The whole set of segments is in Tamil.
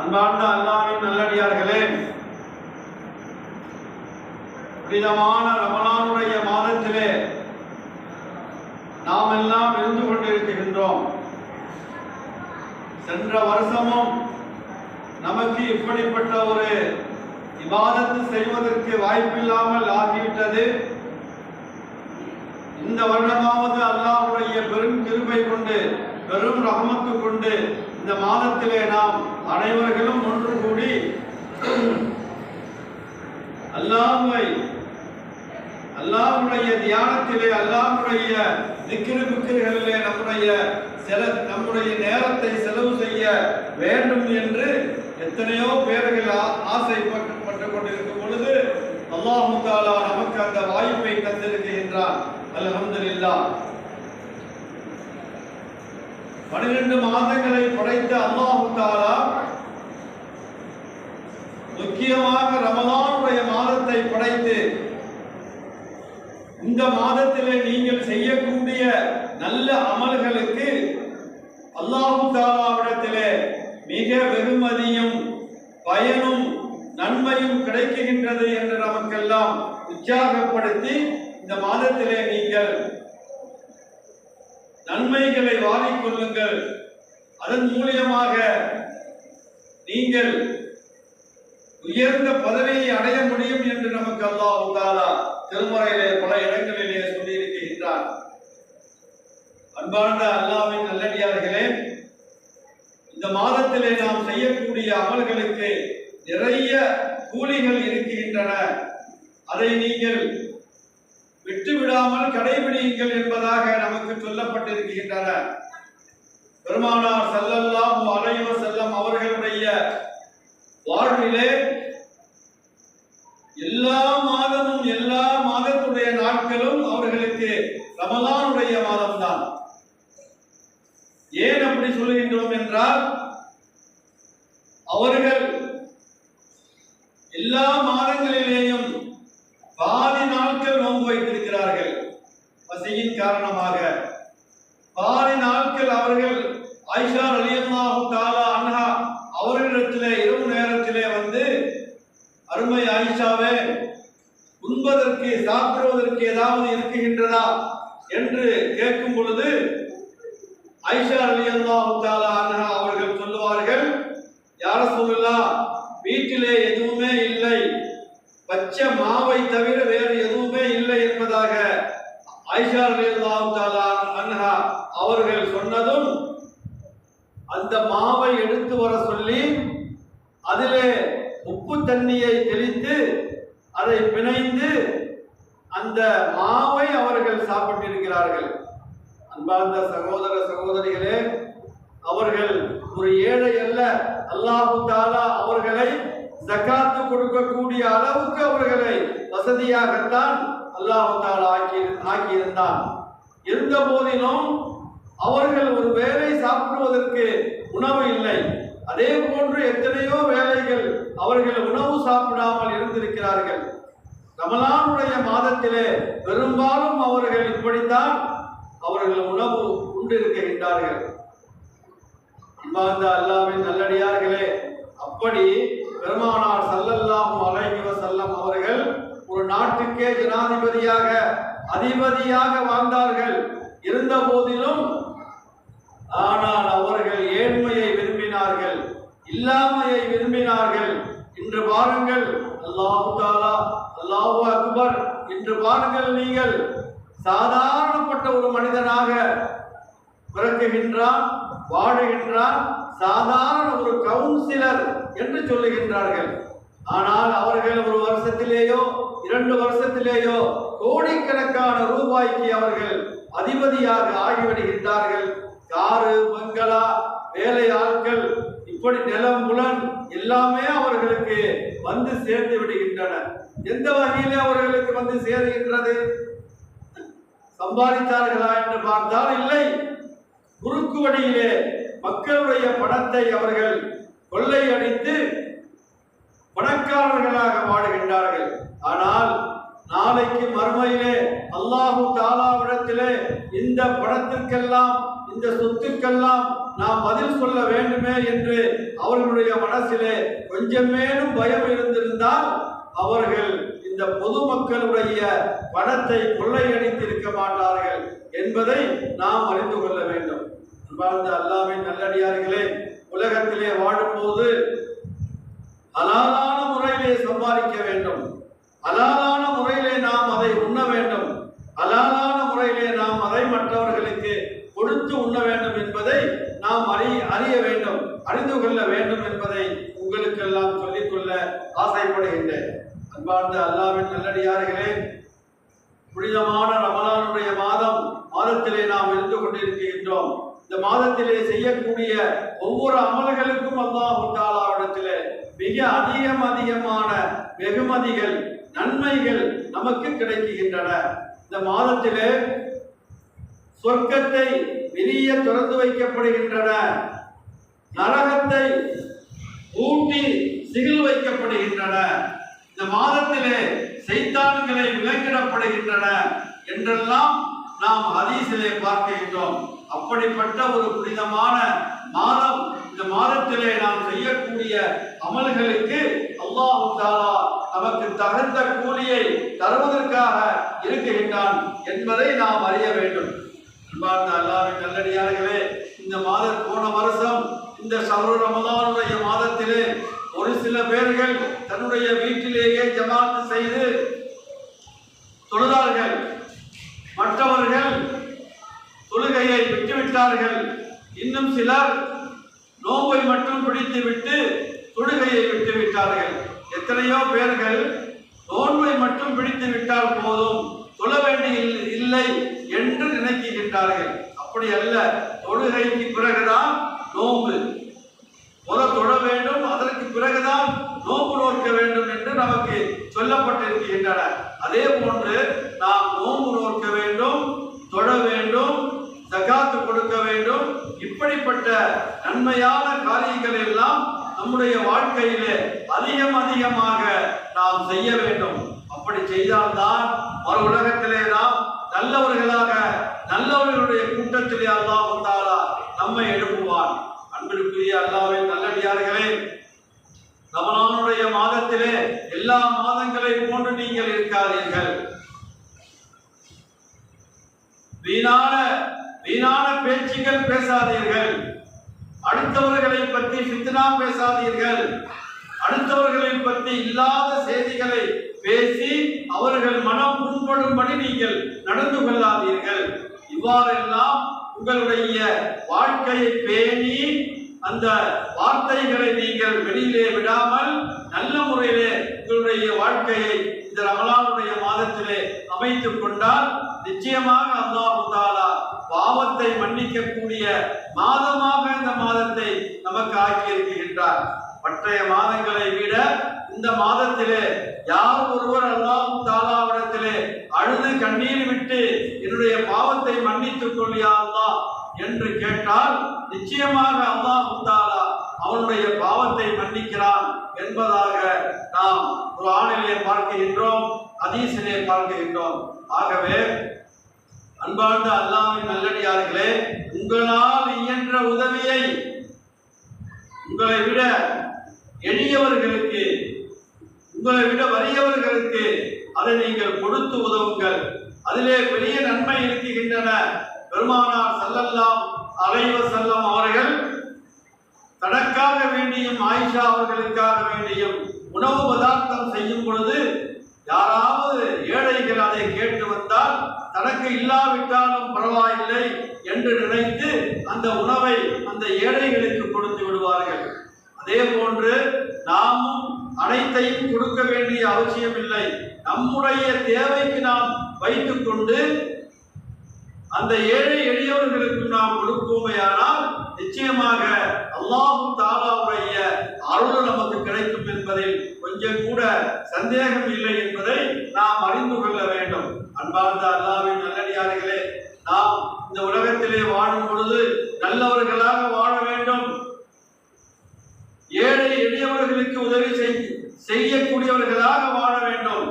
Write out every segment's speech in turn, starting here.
அன்பார்ந்த அல்லாஹ்வின் நல்லடியார்களே, புனிதமான ரமலானுடைய மாதத்திலே நாம் எல்லாம் இருந்து கொண்டிருக்கின்றோம். சென்ற வருஷமும் நமக்கு இப்படிப்பட்ட ஒரு இபாதத்து செய்வதற்கு வாய்ப்பில்லாமல் ஆகிவிட்டது. இந்த வருடமாவது அல்லாஹ்வுடைய பெரும் கிருபை கொண்டு, பெரும் ரஹமத்து கொண்டு இந்த மாதத்திலே நாம் அனைவர்களும் ஒன்று கூடி அல்லாஹ்வுடைய தியானத்திலே, அல்லாஹ்வுடைய திக்ரு பிக்ருகளிலே நம்முடைய நேரத்தை செலவு செய்ய வேண்டும் என்று எத்தனையோ பேர்கள் ஆசைப்பட்டு கொண்டிருக்கும் பொழுது அல்லாஹ் தஆலா நமக்கு அந்த வாய்ப்பை தந்திருக்கின்றான். அல்ஹம்துலில்லாஹ். 12 மாதங்களை படைத்த அல்லாஹ் தஆலா முக்கியமாக ரமலானுடைய மாதத்தை படைத்து, இந்த மாதத்திலே நீங்கள் செய்யக்கூடிய நல்ல அமல்களுக்கு அல்லாஹ் தஆலாவிடத்திலே மிக வெகுமதியும் பயனும் நன்மையும் கிடைக்கின்றது என்று நமக்கெல்லாம் உற்சாகப்படுத்தி, இந்த மாதத்திலே நீங்கள் நன்மைகளை வாரிக்கொள்ளுங்கள், அதன் மூலியமாக நீங்கள் உயர்ந்த பதவியை அடைய முடியும் என்று நமக்கு அல்லாஹ் தஆலா திருமறையிலே பல இடங்களிலே சொல்லியிருக்கின்றார். அன்பார்ந்த அல்லாஹ்வின் நல்லடியார்களே, இந்த மாதத்திலே நாம் செய்யக்கூடிய அமல்களுக்கு நிறைய கூலிகள் இருக்கின்றன. அதை நீங்கள் விட்டுவிடாமல் கடைபிடியுங்கள் என்பதாக நமக்கு சொல்லப்பட்டிருக்கின்றன. பெருமானார் ஸல்லல்லாஹு அலைஹி வஸல்லம் அவர்களுடைய வாழ்விலே எல்லா மாதமும், எல்லா மாதத்துடைய நாட்களும் அவர்களுக்கு ரமலானுடைய மாதம்தான். ஏன் அப்படி சொல்லுகின்றோம் என்றால், அவர்கள் எல்லா மாதங்களிலேயும் பாதி நாட்கள் நோன்பு வைத்திருக்கிறார்கள். பசியின் காரணமாக பாதி நாட்கள் அவர்கள் ஆயிஷா ரலியல்லாஹு தஆலா அன்ஹா அவர்களிடத்திலே இரவு நேரத்திலே வந்து, அருமை ஆயிஷாவே, உண்பதற்கு சாப்பிடுவதற்கு ஏதாவது இருக்குகின்றதா என்று கேட்கும் பொழுது ஆயிஷா ரலியல்லாஹு தஆலா அன்ஹா அவர்கள் சொல்லுவார்கள், யா ரசூலுல்லாஹ், வீட்டிலே எதுவுமே இல்லை, பச்சை மாவை தவிர வேறு எதுவுமே இல்லை என்பதாக ஆயிஷா ரலியல்லாஹு தஆலா அன்ஹா அவர்கள் சொன்னதும், அந்த மாவை எடுத்து வர சொல்லி அதிலே உப்பு தண்ணியை தெளித்து அதை பிணைந்து அந்த மாவை அவர்கள் சாப்பிட்டிருக்கிறார்கள். அன்பார்ந்த சகோதர சகோதரிகளே, அவர்கள் ஒரு ஏழை அல்ல. அல்லாஹ் தஆலா அவர்களை ஜகாத்து கொடுக்கக்கூடிய அளவுக்கு அவர்களை வசதியாகத்தான் அல்லாஹ் தஆலா ஆக்கியிருந்தான். இருந்த போதிலும் அவர்கள் ஒரு வேளை சாப்பிடுவதற்கு உணவு இல்லை. அதே போன்று எத்தனையோ வேளைகள் அவர்கள் உணவு சாப்பிடாமல் இருந்திருக்கிறார்கள். ரமலானுடைய மாதத்திலே பெரும்பாலும் அவர்கள் இப்படித்தான் அவர்கள் உணவு உண்டிருக்கின்றார்கள். அன்பார்ந்த அல்லாஹ்வின் நல்லடியார்களே, அப்படி பெருமானார் ஸல்லல்லாஹு அலைஹி வஸல்லம் அவர்கள் ஒரு நாட்டுக்கே ஜனாதிபதியாக, அதிபதியாக வாழ்ந்தார்கள். இருந்த போதிலும் ஆனால் அவர்கள் ஏழ்மையை விரும்பினார்கள், இல்லாமையை விரும்பினார்கள். இன்று பாருங்கள், அல்லாஹ் தஆலா, அல்லாஹு அக்பர், இன்று பாருங்கள், நீங்கள் சாதாரணப்பட்ட ஒரு மனிதனாக பிறக்குகின்றான், வாழுகின்றான், சாதாரண ஒரு கவுன்சிலர் என்று சொல்லுகின்றார்கள். ஆனால் அவர்கள் ஒரு வருஷத்திலேயோ 2 வருஷத்திலேயோ கோடிக்கணக்கான ரூபாய்க்கு அவர்கள் அதிபதியாக ஆகிவிடுகின்றார்கள். காரு, பங்களா, வேலை ஆட்கள், இப்படி நிலம், புலன் எல்லாமே அவர்களுக்கு வந்து சேர்ந்து விடுகின்றன. எந்த வகையிலே அவர்களுக்கு வந்து சேருகின்றது? சம்பாதித்தார்களா என்று பார்த்தால் இல்லை. குறுக்கு வழியிலே மக்களுடைய பணத்தை அவர்கள் கொள்ளையடித்து பணக்காரர்களாக வாழுகின்றார்கள். ஆனால் நாளைக்கு மறுமையிலே அல்லாஹ் தஆலாவிடத்திலே இந்த பணத்திற்கெல்லாம், இந்த சொத்துக்கெல்லாம் நாம் பதில் சொல்ல வேண்டுமே என்று அவர்களுடைய மனசிலே கொஞ்சமேனும் பயம் இருந்திருந்தால் அவர்கள் இந்த பொதுமக்களுடைய பணத்தை கொள்ளையடித்திருக்க மாட்டார்கள் என்பதை நாம் அறிந்து கொள்ள வேண்டும். அன்பார்ந்த அல்லாஹ்வின் நல்லடியார்களே, உலகத்திலே வாழும்போது ஹலாலான முறையிலே சம்பாதிக்க வேண்டும், ஹலாலான முறையிலே நாம் அதை உண்ண வேண்டும், ஹலாலான முறையிலே நாம் அதை மற்றவர்களுக்கு கொடுத்து உண்ண வேண்டும் என்பதை நாம் அறிய வேண்டும், அறிந்து கொள்ள வேண்டும் என்பதை உங்களுக்கெல்லாம் சொல்லிக்கொள்ள ஆசைப்படுகின்றேன். அன்பார்ந்த அல்லாஹ்வின் நல்லடியார்களே, புனிதமான ரமலானுடைய மாதத்திலே நாம் இருந்து கொண்டிருக்கின்றோம். இந்த மாதத்திலே செய்யக்கூடிய ஒவ்வொரு அமல்களுக்கும் அல்லாஹ் தஆலாவிடத்திலே மிக அதிகமான வெகுமதிகள், நன்மைகள் நமக்கு கிடைக்கின்றன. இந்த மாதத்திலே சொர்க்கத்தை விரிய திறந்து வைக்கப்படுகின்றன, நரகத்தை ஊட்டி சிகில் வைக்கப்படுகின்றன, இந்த மாதத்திலே சைத்தான்களை விலங்கிடப்படுகின்றன என்றெல்லாம் நாம் ஹதீஸிலே பார்க்கின்றோம். அப்படிப்பட்ட ஒரு புனிதமான மாதம். இந்த மாதத்திலே நாம் செய்யக்கூடிய அமல்களுக்கு அல்லாஹ் தஆலா நமக்கு தகுந்த கூலியை தருவதற்காக இருக்குகின்றான் என்பதை நாம் அறிய வேண்டும். அன்பார்ந்த அல்லாஹ்வின் நல்லடியார்களே, இந்த போன வருஷம் இந்த ஷஹ்ரு ரமலானுடைய மாதத்திலே ஒரு சில பேர்கள் தன்னுடைய வீட்டிலேயே ஜமாத் செய்து தொழுதார்கள், மற்றவர்கள் தொழுகையை விட்டுவிட்டார்கள். இன்னும் சிலர் நோன்பை மட்டும் பிடித்துவிட்டு தொழுகையை விட்டுவிட்டார்கள். எத்தனையோ பேர்கள் நோன்பை மட்டும் பிடித்து விட்டால் போதும், தொழ வேண்டிய இல்லை என்று நினைக்கின்றார்கள். அப்படி அல்ல, தொழுகைக்கு பிறகுதான் நோன்பு. தொழ வேண்டும், அதற்கு பிறகுதான் நோன்பு நோக்க வேண்டும் என்று நமக்கு சொல்லப்பட்டிருக்கின்றன. அதே போன்று நாம் நோன்பு நோக்க வேண்டும், தொழ வேண்டும், ஜகாத்து கொடுக்க வேண்டும். இப்படிப்பட்ட நன்மையான காரியங்கள் எல்லாம் நம்முடைய வாழ்க்கையிலே அதிகமாக நாம் செய்ய வேண்டும். அப்படி செய்தால்தான் மறு உலகத்திலே நாம் நல்லவர்களுடைய கூட்டத்திலே அல்லாஹ் தஆலா நம்மை எழுப்புவான். அன்பிற்குரிய அல்லாஹ்வின் நல்லடியார்களே, ரமலானுடைய மாதத்திலே எல்லா மாதங்களை போன்று நீங்கள் இருக்காதீர்கள். வீணான பேச்சுகள் பேசாதீர்கள். அடுத்தவர்களை பற்றி ஃபித்னா பேசாதீர்கள். அடுத்தவர்களை பற்றி இல்லாத செய்திகளை பேசி அவர்கள் மனம் புண்படும்படி நீங்கள் நடந்து கொள்ளாதீர்கள். இவ்வாறெல்லாம் உங்களுடைய வாழ்க்கையை பேணி அந்த வார்த்தைகளை நீங்கள் வெளியிலே விடாமல் நல்ல முறையிலே உங்களுடைய வாழ்க்கையை இந்த ரமலானுடைய மாதத்திலே அமைத்துக் கொண்டால் நிச்சயமாக அல்லாஹ் தஆலா பாவத்தை மன்னிக்கக்கூடிய மாதமாக இந்த மாதத்தை நமக்கு ஆக்கியிருக்கின்றார். மற்றைய மாதங்களை விட இந்த மாதத்திலே யார் ஒருவர் அல்லாஹ் தஆலாவிடத்திலே அழுது கண்ணீர் விட்டு என்னுடைய பாவத்தை மன்னித்துக் கொள்ளியா அல்லாஹ் என்று கேட்டால் நிச்சயமாக அல்லாஹ் தஆலா அவனுடைய பாவத்தை மன்னிக்கிறான் என்பதாக நாம் குர்ஆனிலே பார்க்கின்றோம், ஹதீஸிலே பார்க்கின்றோம். ஆகவே அன்பார்ந்த அல்லாஹ்வின் நல்லடியார்களே, உங்களால் இயன்ற உதவியை உங்களை விட எளியவர்களுக்கு, உங்களை விட வறியவர்களுக்கு அதை நீங்கள் கொடுத்து உதவுங்கள். அதிலே பெரிய நன்மை இருக்கின்றன. பெருமானார் ஸல்லல்லாஹு அலைஹி வஸல்லம் அவர்கள் தனக்காக வேண்டியும் ஆயிஷா அவர்களுக்காக வேண்டியும் உணவு பதார்த்தம் செய்யும் பொழுது யாராவது ஏழைகள் அதை கேட்டு வந்தால் தனக்கு இல்லாவிட்டாலும் பரவாயில்லை என்று நினைத்து அந்த உணவை அந்த ஏழைகளுக்கு கொடுத்து விடுவார்கள். அதே போன்று நாமும் அனைத்தையும் கொடுக்க வேண்டிய அவசியம் இல்லை. நம்முடைய தேவைக்கு நாம் வைத்துக் கொண்டு அந்த ஏழை எளியவர்களுக்கு நாம் கொடுப்போமேயானால் நிச்சயமாக அல்லாஹ் தஆலாவுடைய அருள் நமக்கு கிடைக்கும் என்பதில் கொஞ்சம் கூட சந்தேகம் இல்லை என்பதை நாம் அறிந்து கொள்ள வேண்டும். அன்பார்ந்த அல்லாஹ்வின் நல்லடியார்களே, நாம் இந்த உலகத்திலே வாழும் பொழுது நல்லவர்களாக வாழ வேண்டும். ஏழை எளியவர்களுக்கு உதவி செய்யக்கூடியவர்களாக வாழ வேண்டும்.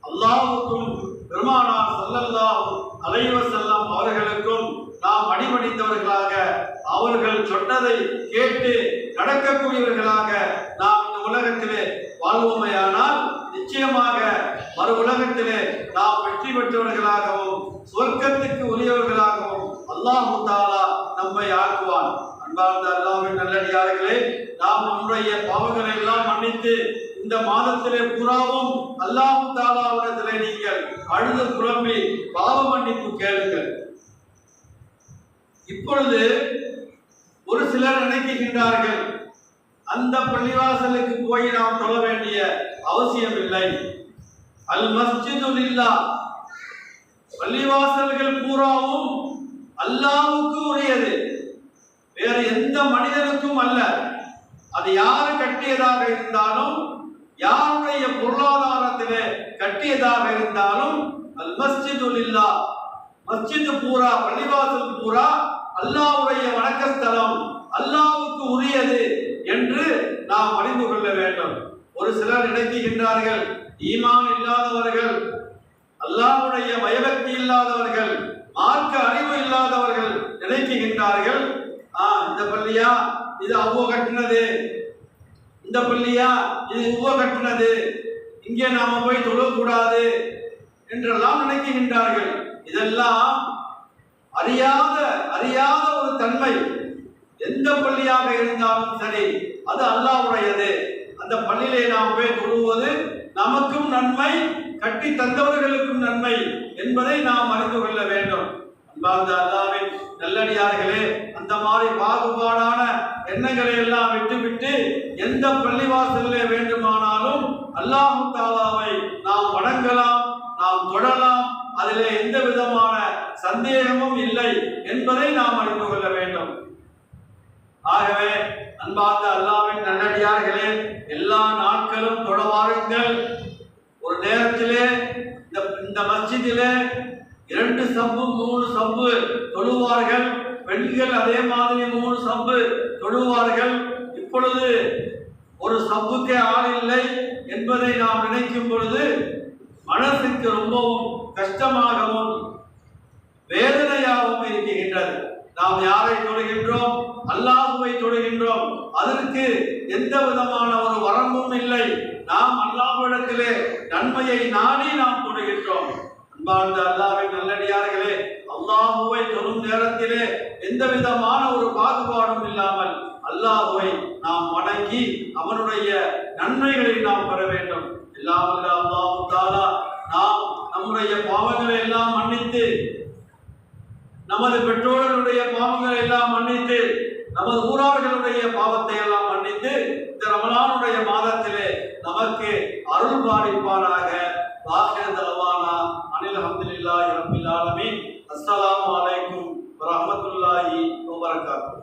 அல்லாஹ்வுக்கும் பெருமானார் ஸல்லல்லாஹு அலைஹி வஸல்லம் அவர்களுக்கும் நாம் அடிபணிந்த பெற்றவர்களாக, அவர்கள் சொன்னதை கேட்டு நடக்கக்கூடியவர்களாக நாம் இந்த உலகத்திலே வாழ்வோமையானால் நிச்சயமாக மறு உலகத்திலே நாம் வெற்றி பெற்றவர்களாகவும் சுவர்க்கத்துக்கு உரியவர்களாகவும் அல்லாஹ் தஆலா நம்மை ஆக்குவான். அன்பார்ந்த அல்லாஹ்வின் நல்லடியார்களே, நாம் நம்முடைய பாவங்களை எல்லாம் மன்னித்து இந்த மாதத்திலே பூராவும் அல்லாஹ் தஆலாவிடத்திலே நீங்கள் அழுது புலம்பி பாவ மன்னிப்பு கேளுங்கள். இப்பொழுது ஒரு சிலர் நினைக்கின்றார்கள், அந்த பள்ளிவாசலுக்கு போய் நாம் தொழ வேண்டிய அவசியம் இல்லை. அல் மஸ்ஜிது லில்லாஹ், பள்ளிவாசல்கள் பூராவும் அல்லாஹ்வுக்கு உரியது, வேறு எந்த மனிதனுக்கும் அல்ல. அது யாரு கட்டியதாக இருந்தாலும், யாருடைய பொருளாதாரத்திலே கட்டியதாக இருந்தாலும், அல் மஸ்ஜிது லில்லாஹ், மஸ்ஜிது பூரா, பள்ளிவாசல் பூரா அல்லாஹ்வுடைய வணக்கஸ்தலம், அல்லாஹ்வுக்கு உரியது என்று நாம் அறிந்து கொள்ள வேண்டும். ஒரு சிலர் நினைக்கின்றார்கள், ஈமான் இல்லாதவர்கள், அல்லாஹ்வுடைய பயபக்தி இல்லாதவர்கள், மார்க்க அறிவு இல்லாதவர்கள் நினைக்கின்றார்கள், இந்த பள்ளியா இது அவ்வளோ கட்டினது, இந்த பள்ளியா இது இவ்வளோ கட்டினது, இங்கே நாம போய் தொழக்கூடாது என்றெல்லாம் நினைக்கின்றார்கள். இதெல்லாம் அறியாத ஒரு தன்மை. எந்த பள்ளியாக இருந்தாலும் சரி, அது அல்லாஹ்வுடையது. அந்த பள்ளியிலே நாம் போய் தொழுவது நமக்கும் நன்மை, கட்டி தந்தவர்களுக்கும் நன்மை என்பதை நாம் அறிந்து கொள்ள வேண்டும். அன்பார்ந்த அல்லாஹ்வின் நல்லடியார்களே, அந்த மாதிரி பாகுபாடான எண்ணங்களை எல்லாம் விட்டுவிட்டு எந்த பள்ளிவாசலிலே வேண்டுமானாலும் அல்லாஹ் தஆலாவை நாம் வணங்கலாம், நாம் தொழலாம். அதிலே எந்த விதமான சந்தேகமும் இல்லை என்பதை நாம் அறிந்து கொள்ள வேண்டும். ஆகவே அன்பார்ந்த அல்லாஹ்வின் நல்லடியார்களே, எல்லா நாட்களும் தொழ வாருங்கள். ஒரு நேரத்திலே இந்த மஸ்ஜிதிலே 2 சப்பு 3 சப்பு தொழுவார்கள். பெண்கள் அதே மாதிரி 3 சப்பு தொழுவார்கள். இப்பொழுது ஒரு சப்புக்கே ஆள் இல்லை என்பதை நாம் நினைக்கும் பொழுது மனசுக்கு ரொம்பவும் கஷ்டமாகவும் வேதனையாகவும் இருக்கின்றது. நாம் யாரை தொழுகின்றோம்? அல்லாஹ்வை தொழுகின்றோம். அதற்கு எந்த விதமான ஒரு வரம்பும் இல்லை. நாம் அல்லாஹ்விடத்திலே நன்மையை நாடி நாம் தொழுகின்றோம். அன்பார்ந்த அல்லாஹ்வின் நல்லடியார்களே, அல்லாஹ்வை தொழும் நேரத்திலே எந்த விதமான ஒரு பாகுபாடும் இல்லாமல் அல்லாஹ்வை நாம் வணங்கி அவனுடைய நன்மைகளை நாம் பெற வேண்டும். எல்லாம் வல்ல அல்லாஹ் தஆலா நாம் நம்முடைய பாவங்களை எல்லாம் மன்னித்து, நமது பெற்றோர்களுடைய பாவங்களை எல்லாம் மன்னித்து, நமது ஊரார்களுடைய பாவத்தை எல்லாம் மன்னித்து இந்த ரமலானுடைய மாதத்திலே நமக்கு அருள் பாலிப்பானாக. வாஹிர் தஅவானா அனில் ஹம்துலில்லாஹி ரப்பில் ஆலமீன். அஸ்ஸலாமு அலைக்கும் வரஹ்மத்துல்லாஹி வபரகாத்துஹு.